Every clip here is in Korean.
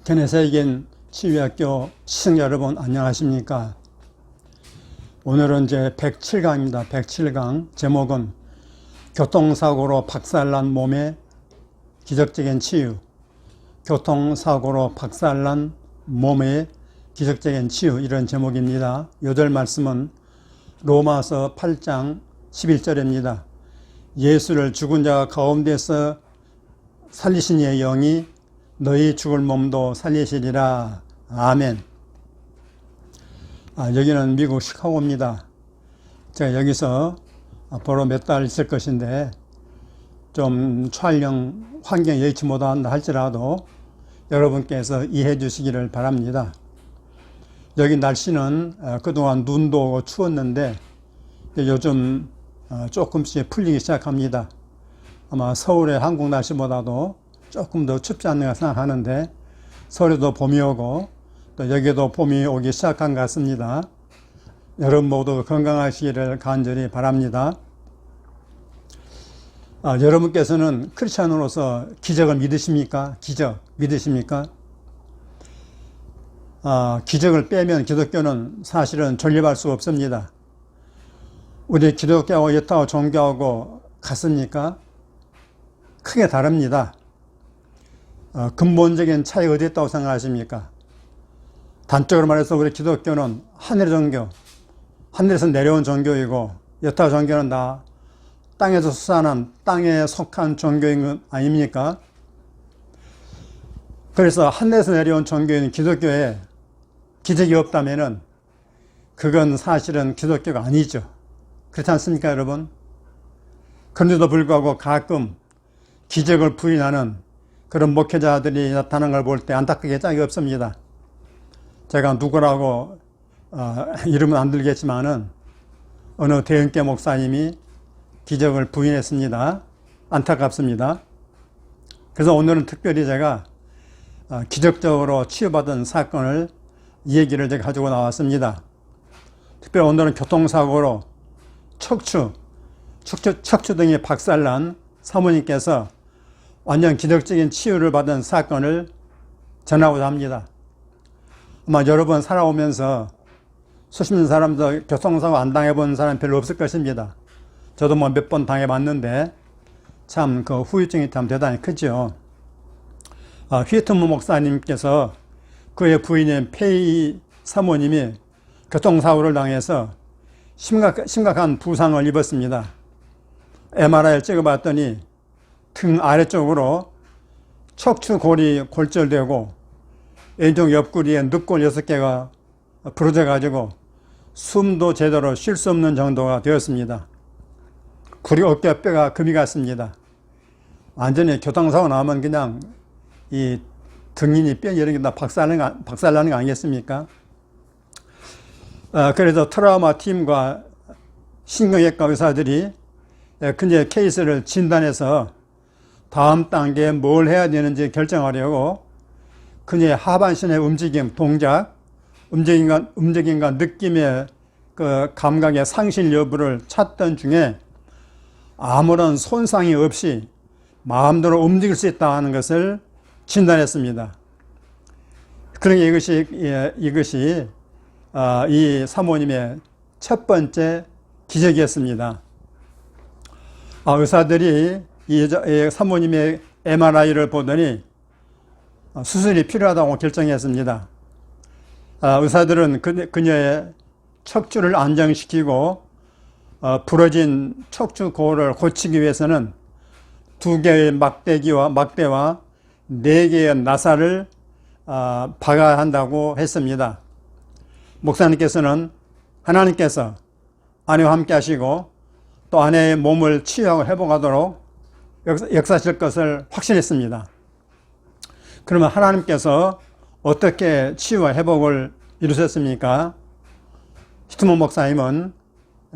개내세계인 치유학교 시청자 여러분 안녕하십니까? 오늘은 이제 107강입니다. 107강 제목은 교통사고로 박살난 몸의 기적적인 치유. 교통사고로 박살난 몸의 기적적인 치유, 이런 제목입니다. 요절 말씀은 로마서 8장 11절입니다. 예수를 죽은 자 가운데서 살리신 이의 영이 너희 죽을 몸도 살리시리라. 아멘. 여기는 미국 시카고입니다. 제가 여기서 앞으로 몇 달 있을 것인데 좀 촬영 환경이 여의치 못한다 할지라도 여러분께서 이해해 주시기를 바랍니다. 여기 날씨는 그동안 눈도 오고 추웠는데 요즘 조금씩 풀리기 시작합니다. 아마 서울의 한국 날씨보다도 조금 더 춥지 않는가 생각하는데 서울에도 봄이 오고 또 여기도 봄이 오기 시작한 것 같습니다. 여러분 모두 건강하시기를 간절히 바랍니다. 여러분께서는 크리스찬으로서 기적을 믿으십니까? 기적 믿으십니까? 기적을 빼면 기독교는 사실은 존립할 수 없습니다. 우리 기독교하고 여타 종교하고 같습니까? 크게 다릅니다. 근본적인 차이가 어디 있다고 생각하십니까? 단적으로 말해서 우리 기독교는 하늘의 종교, 하늘에서 내려온 종교이고 여타 종교는 다 땅에서 수산한 땅에 속한 종교인 것 아닙니까? 그래서 하늘에서 내려온 종교인 기독교에 기적이 없다면은 그건 사실은 기독교가 아니죠. 그렇지 않습니까, 여러분? 그런데도 불구하고 가끔 기적을 부인하는 그런 목회자들이 나타나는 걸 볼 때 안타깝게 짝이 없습니다. 제가 누구라고 이름은 안 들겠지만은 어느 대형교 목사님이 기적을 부인했습니다. 안타깝습니다. 그래서 오늘은 특별히 제가 기적적으로 치유받은 사건을 얘기를 제가 가지고 나왔습니다. 특별히 오늘은 교통사고로 척추 등이 박살난 사모님께서 완전 기적적인 치유를 받은 사건을 전하고자 합니다. 아마 여러 번 살아오면서 수십 년 사람도 교통사고 안 당해본 사람 별로 없을 것입니다. 저도 뭐 몇 번 당해봤는데 참 그 후유증이 참 대단히 크죠. 휘트무 목사님께서 그의 부인인 페이 사모님이 교통사고를 당해서 심각한 부상을 입었습니다. MRI를 찍어봤더니 등 아래쪽으로 척추골이 골절되고 왼쪽 옆구리에 늑골 6개가 부러져 가지고 숨도 제대로 쉴 수 없는 정도가 되었습니다. 구리 어깨뼈가 금이 갔습니다. 완전히 교통사고 나면 그냥 이 등이니 뼈 이런 게 다 박살나는 거 아니겠습니까? 그래서 트라우마 팀과 신경외과 의사들이 그녀의 케이스를 진단해서 다음 단계에 뭘 해야 되는지 결정하려고 그녀의 하반신의 움직임, 동작, 움직임과 느낌의 그 감각의 상실 여부를 찾던 중에 아무런 손상이 없이 마음대로 움직일 수 있다는 것을 진단했습니다. 그러니 이것이 이 사모님의 첫 번째 기적이었습니다. 의사들이 이 사모님의 MRI를 보더니 수술이 필요하다고 결정했습니다. 의사들은 그녀의 척추를 안정시키고 부러진 척추골을 고치기 위해서는 2개의 막대와 4개의 나사를 박아야 한다고 했습니다. 목사님께서는 하나님께서 아내와 함께 하시고 또 아내의 몸을 치유하고 회복하도록 역사하실 것을 확신했습니다. 그러면 하나님께서 어떻게 치유와 회복을 이루셨습니까? 히트먼 목사님은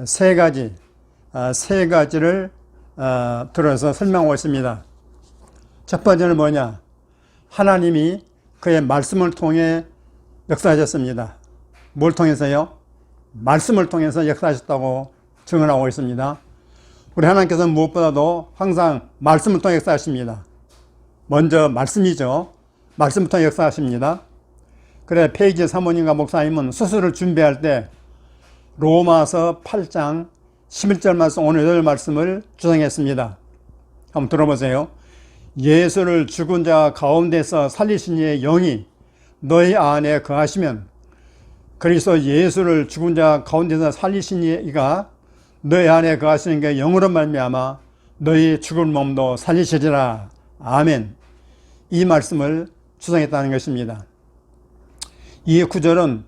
세 가지를 들어서 설명하고 있습니다. 첫 번째는 뭐냐? 하나님이 그의 말씀을 통해 역사하셨습니다. 뭘 통해서요? 말씀을 통해서 역사하셨다고 증언하고 있습니다. 우리 하나님께서는 무엇보다도 항상 말씀을 통해 역사하십니다. 먼저 말씀이죠. 말씀부터 역사하십니다. 그래 페이지 사모님과 목사님은 수술을 준비할 때 로마서 8장 11절 말씀, 오늘 8 말씀을 주장했습니다. 한번 들어보세요. 예수를 죽은 자 가운데서 살리신 이의 영이 너희 안에 거하시면, 그리스도 예수를 죽은 자 가운데서 살리신 이가 너희 안에 거하시는 게 영으로 말미암아 너희 죽은 몸도 살리시리라. 아멘. 이 말씀을 주장했다는 것입니다. 이 구절은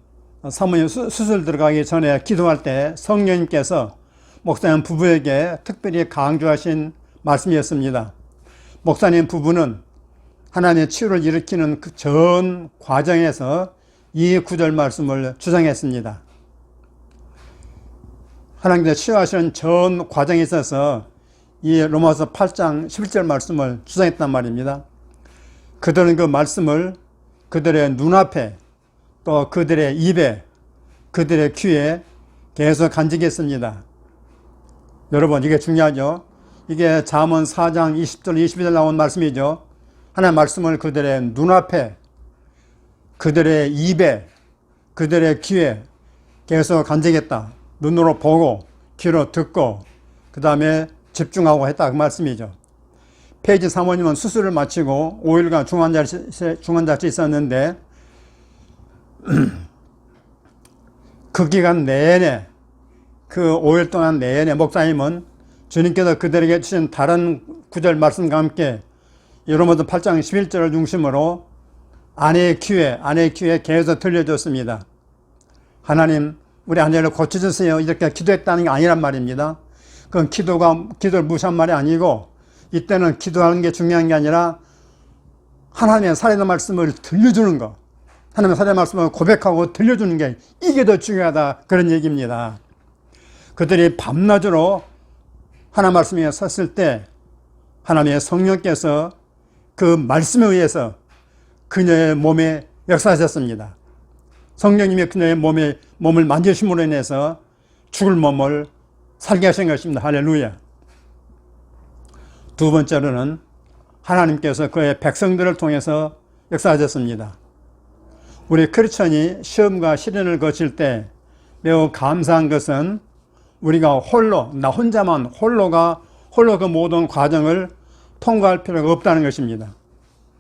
사모님 수술 들어가기 전에 기도할 때 성령님께서 목사님 부부에게 특별히 강조하신 말씀이었습니다. 목사님 부부는 하나님의 치유를 일으키는 그 전 과정에서 이 구절 말씀을 주장했습니다. 하나님께서 치유하시는 전 과정에 있어서 이 로마서 8장 11절 말씀을 주장했단 말입니다. 그들은 그 말씀을 그들의 눈앞에, 또 그들의 입에, 그들의 귀에 계속 간직했습니다. 여러분, 이게 중요하죠. 이게 잠언 4장 20절 22절 나온 말씀이죠. 하나님의 말씀을 그들의 눈앞에, 그들의 입에, 그들의 귀에 계속 간직했다. 눈으로 보고 귀로 듣고 그 다음에 집중하고 했다, 그 말씀이죠. 페이지 사모님은 수술을 마치고 5일간 중환자실에 있었는데 그 기간 내내, 그 5일 동안 내내 목사님은 주님께서 그들에게 주신 다른 구절 말씀과 함께 로마서 8장 11절을 중심으로 아내의 귀에 계속 들려줬습니다. 하나님, 우리 아내를 고쳐주세요, 이렇게 기도했다는 게 아니란 말입니다. 그건 기도를 무시한 말이 아니고, 이때는 기도하는 게 중요한 게 아니라 하나님의 살아있는 말씀을 들려주는 거, 하나님의 살아있는 말씀을 고백하고 들려주는 게 이게 더 중요하다, 그런 얘기입니다. 그들이 밤낮으로 하나님 말씀에 섰을 때 하나님의 성령께서 그 말씀에 의해서 그녀의 몸에 역사하셨습니다. 성령님이 그녀의 몸을 만지심으로 인해서 죽을 몸을 살게 하신 것입니다. 할렐루야. 두 번째로는 하나님께서 그의 백성들을 통해서 역사하셨습니다. 우리 크리스천이 시험과 시련을 거칠 때 매우 감사한 것은 우리가 나 혼자만 홀로 그 모든 과정을 통과할 필요가 없다는 것입니다.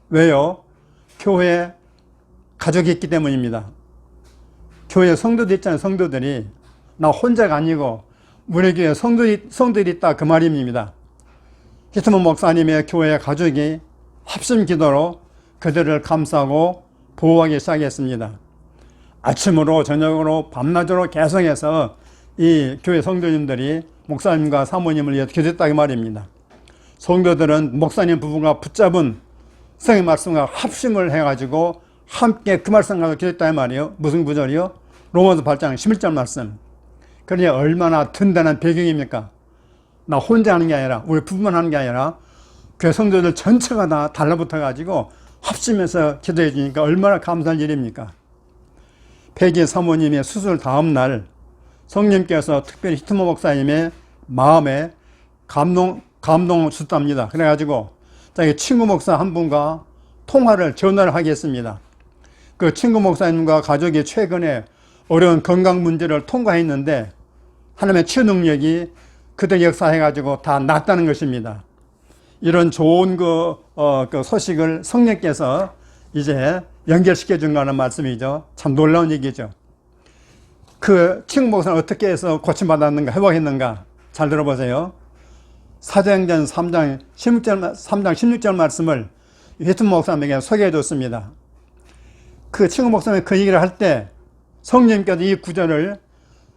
왜요? 교회에 가족이 있기 때문입니다. 교회 성도들 있잖아요. 성도들이 나 혼자가 아니고 우리 교회에 성도들이 있다, 그 말입니다. 히트먼 목사님의 교회 가족이 합심 기도로 그들을 감싸고 보호하기 시작했습니다. 아침으로 저녁으로 밤낮으로 계속해서 이 교회 성도님들이 목사님과 사모님을 위해 기도했다, 그 말입니다. 성도들은 목사님 부부가 붙잡은 성의 말씀과 합심을 해가지고 함께 그 말씀 가지고 기도했다, 이 말이에요. 무슨 구절이요? 로마서 8장 11절 말씀. 그러니 얼마나 든든한 배경입니까? 나 혼자 하는 게 아니라, 우리 부부만 하는 게 아니라 교회 성도들 전체가 다 달라붙어가지고 합심해서 기도해 주니까 얼마나 감사한 일입니까? 폐기 사모님의 수술 다음 날 성령께서 특별히 히트먼 목사님의 마음에 감동을 주셨답니다. 그래가지고 자기 친구 목사 한 분과 전화를 하겠습니다. 그 친구 목사님과 가족이 최근에 어려운 건강 문제를 통과했는데 하나님의 치유 능력이 그들 역사해가지고 다 낫다는 것입니다. 이런 좋은 그 소식을 성령께서 이제 연결시켜 준다는 말씀이죠. 참 놀라운 얘기죠. 그 친구 목사는 어떻게 해서 고침받았는가, 회복했는가? 잘 들어보세요. 사도행전 3장 16절 말씀을 히트먼 목사님에게 소개해 줬습니다. 그 친구 목사님이 그 얘기를 할 때 성령님께서 이 구절을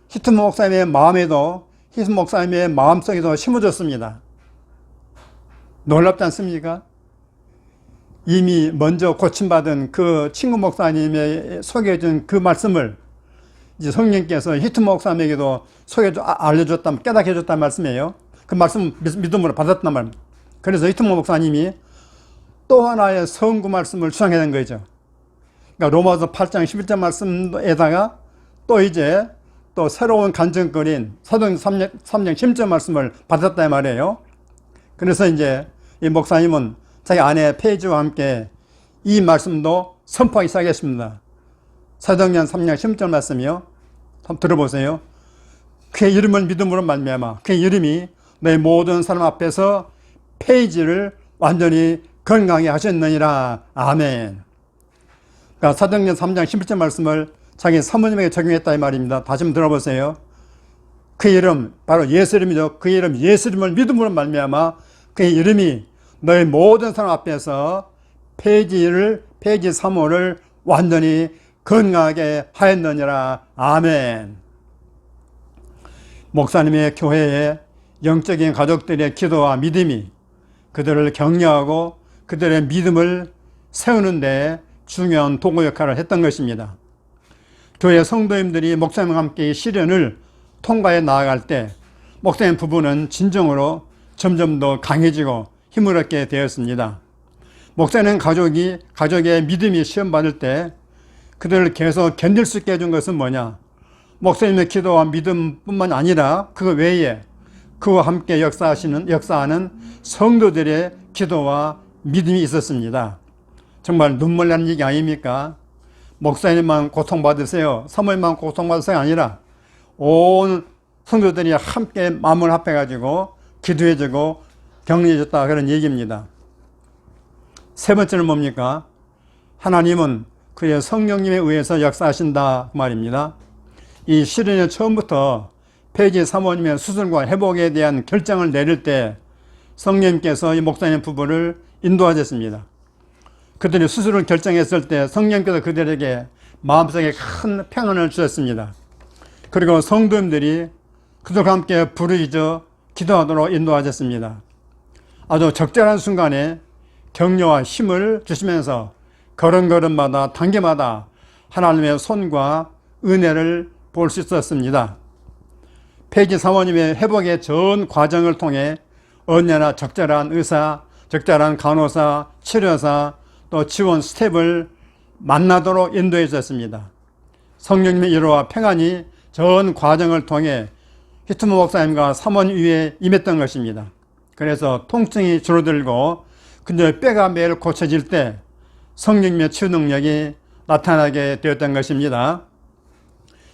히트먼 목사님의 마음에도, 히트먼 목사님의 마음속에도 심어줬습니다. 놀랍지 않습니까? 이미 먼저 고침받은 그 친구 목사님의 소개해준 그 말씀을 이제 성령께서 히트먼 목사님에게도 알려줬다, 깨닫게 해줬단 말씀이에요. 그 말씀 믿음으로 받았단 말입니다. 그래서 히트먼 목사님이 또 하나의 선구 말씀을 주장해야 된 거죠. 그러니까 로마서 8장 11절 말씀에다가 또 새로운 간증거리인 사도행전 3장 10절 말씀을 받았다 말이에요. 그래서 이제 이 목사님은 자기 아내 페이지와 함께 이 말씀도 선포하기 시작했습니다. 사도행전 3장 10절 말씀이요. 한번 들어보세요. 그의 이름을 믿음으로 말미암아 그의 이름이 너희 모든 사람 앞에서 폐지를 완전히 건강하게 하셨느니라. 아멘. 그러니까 사도행전 3장 11절 말씀을 자기 사모님에게 적용했다 이 말입니다. 다시 한번 들어보세요. 그의 이름, 바로 예수 이름이죠. 그의 이름, 예수 이름을 믿음으로 말미암아 그의 이름이 너희 모든 사람 앞에서 폐지 사모를 완전히 건강하게 하였느니라. 아멘. 목사님의 교회에 영적인 가족들의 기도와 믿음이 그들을 격려하고 그들의 믿음을 세우는 데 중요한 도구 역할을 했던 것입니다. 교회 성도님들이 목사님과 함께 시련을 통과해 나아갈 때 목사님 부부는 진정으로 점점 더 강해지고 힘을 얻게 되었습니다. 목사님 가족의 믿음이 시험받을 때 그들을 계속 견딜 수 있게 해준 것은 뭐냐? 목사님의 기도와 믿음뿐만 아니라 그 외에 그와 함께 역사하는 성도들의 기도와 믿음이 있었습니다. 정말 눈물 나는 얘기 아닙니까? 목사님만 고통받으세요, 사모님만 고통받으세요 아니라 온 성도들이 함께 마음을 합해가지고 기도해주고 격려해줬다 그런 얘기입니다. 세 번째는 뭡니까? 하나님은 그의 성령님에 의해서 역사하신다 그 말입니다. 이 시련의 처음부터 폐지 사모님의 수술과 회복에 대한 결정을 내릴 때 성령님께서 이 목사님 부부를 인도하셨습니다. 그들이 수술을 결정했을 때 성령님께서 그들에게 마음속에 큰 평안을 주셨습니다. 그리고 성도님들이 그들과 함께 부르짖어 기도하도록 인도하셨습니다. 아주 적절한 순간에 격려와 힘을 주시면서 걸음걸음마다 단계마다 하나님의 손과 은혜를 볼 수 있었습니다. 폐지 사모님의 회복의 전 과정을 통해 언제나 적절한 의사, 적절한 간호사, 치료사, 또 지원 스텝을 만나도록 인도해 주셨습니다. 성령님의 위로와 평안이 전 과정을 통해 히트머 목사님과 사모님 위에 임했던 것입니다. 그래서 통증이 줄어들고 근데 뼈가 매일 고쳐질 때 성령님의 치유 능력이 나타나게 되었던 것입니다.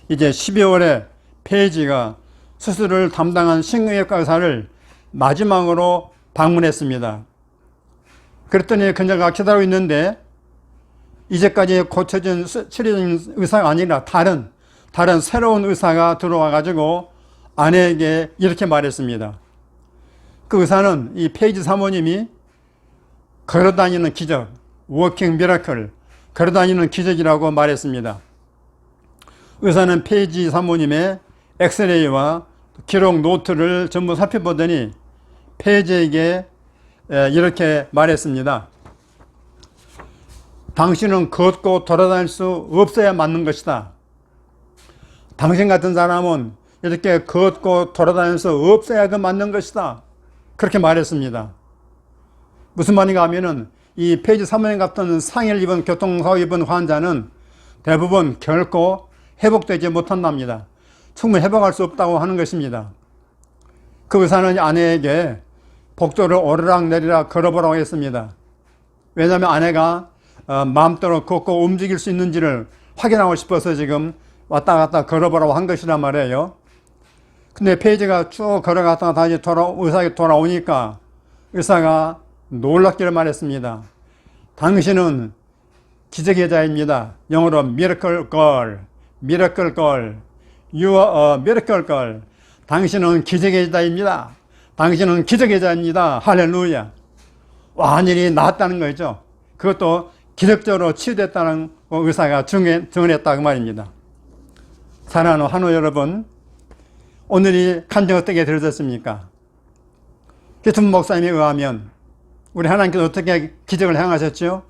이제 12월에 폐지가 수술을 담당한 신경외과 의사를 마지막으로 방문했습니다. 그랬더니 그녀가 기다리고 있는데 이제까지 고쳐진 치료진 의사가 아니라 다른 새로운 의사가 들어와 가지고 아내에게 이렇게 말했습니다. 그 의사는 이 폐지 사모님이 걸어다니는 기적, 워킹 미라클, 걸어다니는 기적이라고 말했습니다. 의사는 폐지 사모님의 엑스레이와 기록 노트를 전부 살펴보더니 폐지에게 이렇게 말했습니다. 당신은 걷고 돌아다닐 수 없어야 맞는 것이다. 당신 같은 사람은 이렇게 걷고 돌아다닐 수 없어야 맞는 것이다. 그렇게 말했습니다. 무슨 말인가 하면은 이 폐지 사모님 같은 상해를 입은 교통사고 입은 환자는 대부분 결코 회복되지 못한답니다. 충분히 회복할 수 없다고 하는 것입니다. 그 의사는 아내에게 복도를 오르락내리락 걸어보라고 했습니다. 왜냐하면 아내가 마음대로 걷고 움직일 수 있는지를 확인하고 싶어서 지금 왔다 갔다 걸어보라고 한 것이란 말이에요. 근데 폐지가 쭉 걸어갔다가 다시 의사에게 돌아오니까 의사가 놀랍기를 말했습니다. 당신은 기적의 자입니다. 영어로 miracle girl, miracle girl, you are a miracle girl. 당신은 기적의 자입니다. 당신은 기적의 자입니다. 할렐루야. 완전히 나았다는 거죠. 그것도 기적적으로 치유됐다는 의사가 증언했다 그 말입니다. 사랑하는 환우 여러분, 오늘이 간증 어떻게 들으셨습니까? 히트머 목사님에 의하면 우리 하나님께서 어떻게 기적을 행하셨죠?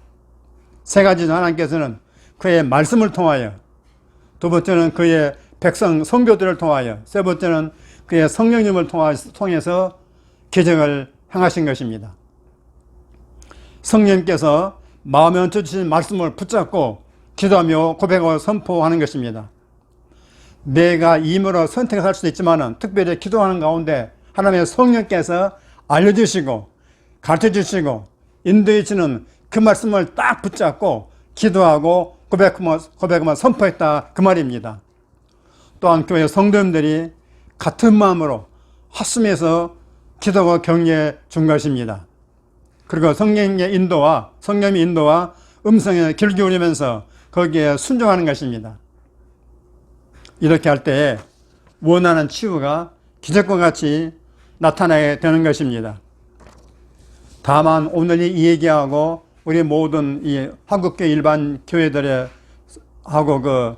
세 가지 하나님께서는 그의 말씀을 통하여, 두 번째는 그의 백성 성교들을 통하여, 세 번째는 그의 성령님을 통해서 기적을 행하신 것입니다. 성령님께서 마음에 얹혀주신 말씀을 붙잡고 기도하며 고백하고 선포하는 것입니다. 내가 임으로 선택할 수도 있지만 특별히 기도하는 가운데 하나님의 성령께서 알려주시고 가르쳐주시고 인도해 주시는 그 말씀을 딱 붙잡고 기도하고 고백하며 선포했다 그 말입니다. 또한 교회 성도님들이 같은 마음으로 합심해서 기도하고 격려해 준 것입니다. 그리고 성령의 인도와 음성에 귀 기울이면서 거기에 순종하는 것입니다. 이렇게 할 때에 원하는 치유가 기적과 같이 나타나게 되는 것입니다. 다만 오늘 이 얘기하고 우리 모든 이 한국교회 일반 교회들의 하고 그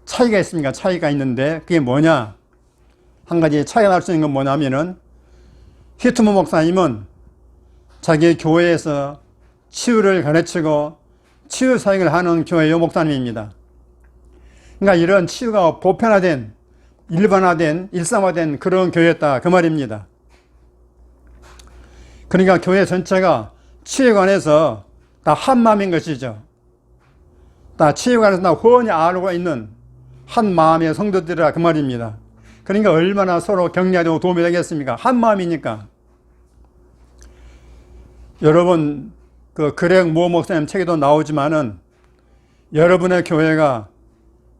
차이가 있습니까? 차이가 있는데 그게 뭐냐? 한 가지 차이가 날 수 있는 건 뭐냐면은 히트모 목사님은 자기 교회에서 치유를 가르치고 치유 사역을 하는 교회의 목사님입니다. 그러니까 이런 치유가 보편화된, 일반화된, 일상화된 그런 교회였다 그 말입니다. 그러니까 교회 전체가 치유에 관해서 다 한마음인 것이죠. 다 치유에 관해서 다 훤히 알고 있는 한 마음의 성도들이라 그 말입니다. 그러니까 얼마나 서로 격려하고 도움이 되겠습니까? 한 마음이니까. 여러분 그 그렉 모 목사님 책에도 나오지만은 여러분의 교회가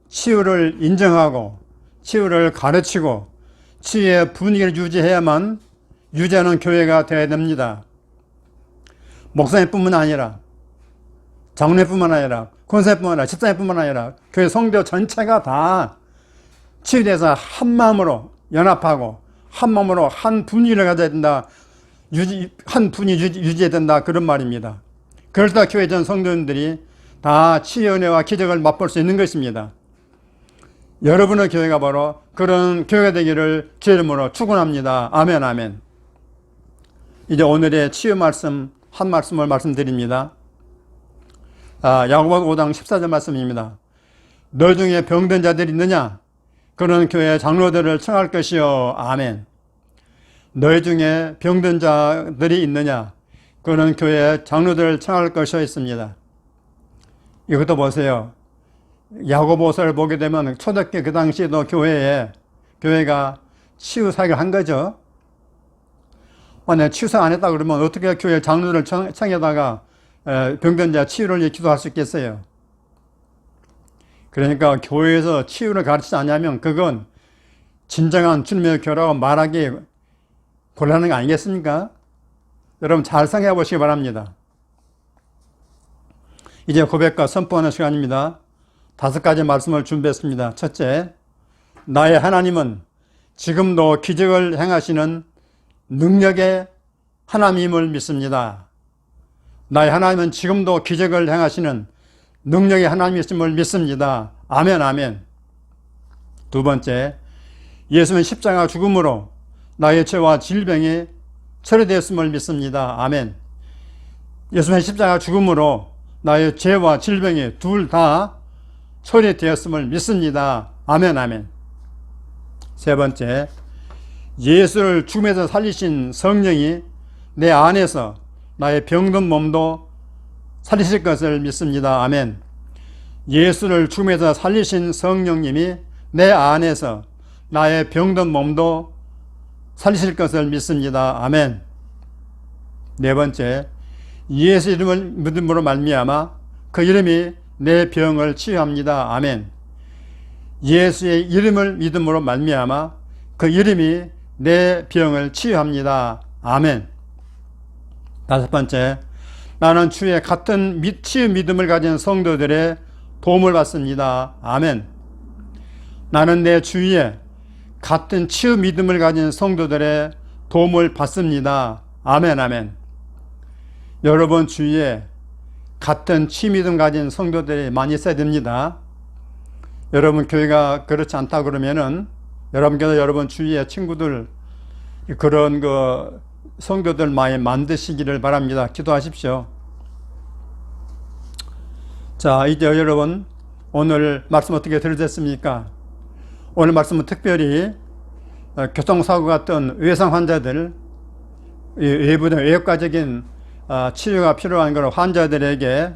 치유를 인정하고 치유를 가르치고 치유의 분위기를 유지해야만 유지하는 교회가 되어야 됩니다. 목사님뿐만 아니라 장로뿐만 아니라 권사님뿐만 아니라 집사님뿐만 아니라 교회 성도 전체가 다 치유돼서 한 마음으로 연합하고 한 마음으로 한 분위기를 가져야 된다. 한 분이 유지해야 된다 그런 말입니다. 그럴 때 교회 전 성도님들이 다 치유의 은혜와 기적을 맛볼 수 있는 것입니다. 여러분의 교회가 바로 그런 교회가 되기를 주의 이름으로 축원합니다. 아멘 아멘. 이제 오늘의 치유 말씀 한 말씀을 말씀드립니다. 야고보 5장 14절 말씀입니다. 너 중에 병든 자들이 있느냐? 그런 교회 장로들을 청할 것이요. 아멘. 너희 중에 병든 자들이 있느냐? 그는 교회 장로들을 청할 것이요 있습니다. 이것도 보세요. 야고보서를 보게 되면 초대교회 그 당시에도 교회가 치유 사역을 한 거죠. 만약 치유사 안 했다 그러면 어떻게 교회 장로들을 청해다가 병든 자 치유를 기도할 수 있겠어요? 그러니까 교회에서 치유를 가르치지 않냐면 그건 진정한 주님의 교회라고 말하기 곤란한 거 아니겠습니까? 여러분 잘 생각해 보시기 바랍니다. 이제 고백과 선포하는 시간입니다. 5가지 말씀을 준비했습니다. 첫째, 나의 하나님은 지금도 기적을 행하시는 능력의 하나님임을 믿습니다. 나의 하나님은 지금도 기적을 행하시는 능력의 하나님이심을 믿습니다. 아멘 아멘. 두 번째, 예수는 십자가 죽음으로 나의 죄와 질병이 처리되었음을 믿습니다. 아멘. 예수는 십자가 죽음으로 나의 죄와 질병이 둘 다 처리되었음을 믿습니다. 아멘 아멘. 세 번째, 예수를 죽음에서 살리신 성령이 내 안에서 나의 병든 몸도 살리실 것을 믿습니다. 아멘. 예수를 죽음에서 살리신 성령님이 내 안에서 나의 병든 몸도 살리실 것을 믿습니다. 아멘. 네 번째, 예수 이름을 믿음으로 말미암아 그 이름이 내 병을 치유합니다. 아멘. 예수의 이름을 믿음으로 말미암아 그 이름이 내 병을 치유합니다. 아멘. 다섯 번째, 나는 주의 같은 치유 믿음을 가진 성도들의 도움을 받습니다. 아멘. 나는 내 주위에 같은 치유 믿음을 가진 성도들의 도움을 받습니다. 아멘 아멘. 여러분 주위에 같은 치유 믿음 가진 성도들이 많이 있어야 됩니다. 여러분 교회가 그렇지 않다 그러면은 여러분께서 여러분 주위에 친구들 그런 성도들 많이 만드시기를 바랍니다. 기도하십시오. 자, 이제 여러분 오늘 말씀 어떻게 들으셨습니까? 오늘 말씀은 특별히 교통사고 같은 외상 환자들, 외부적인 외과적인 치료가 필요한 그런 환자들에게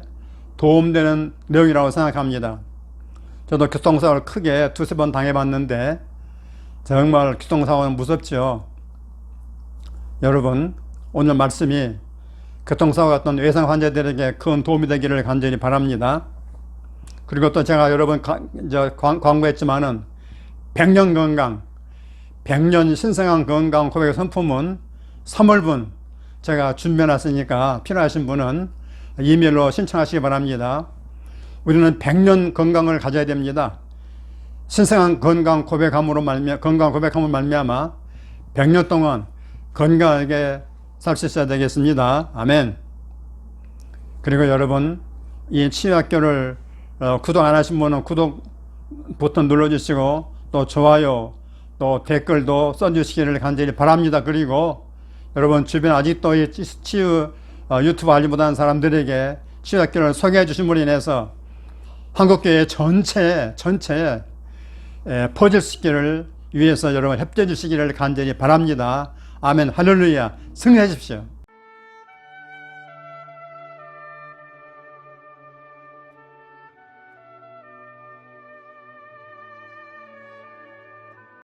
도움되는 내용이라고 생각합니다. 저도 교통사고를 크게 2-3번 당해봤는데 정말 교통사고는 무섭죠. 여러분 오늘 말씀이 교통사고 같은 외상 환자들에게 큰 도움이 되기를 간절히 바랍니다. 그리고 또 제가 여러분 광고했지만은 100년 건강, 100년 신성한 건강 고백 상품은 3월분 제가 준비해놨으니까 필요하신 분은 이메일로 신청하시기 바랍니다. 우리는 100년 건강을 가져야 됩니다. 신성한 건강 고백함으로 말미암아 100년 동안 건강하게 살 수 있어야 되겠습니다. 아멘. 그리고 여러분, 이 치유학교를 구독 안 하신 분은 구독 버튼 눌러주시고 또 좋아요 또 댓글도 써주시기를 간절히 바랍니다. 그리고 여러분 주변 아직도 이 치유 유튜브 알지 못하는 사람들에게 치유학교를 소개해 주신 분으로 인해서 한국교회 전체에 퍼질 수 있기를 위해서 여러분 협조해 주시기를 간절히 바랍니다. 아멘. 할렐루야. 승리하십시오.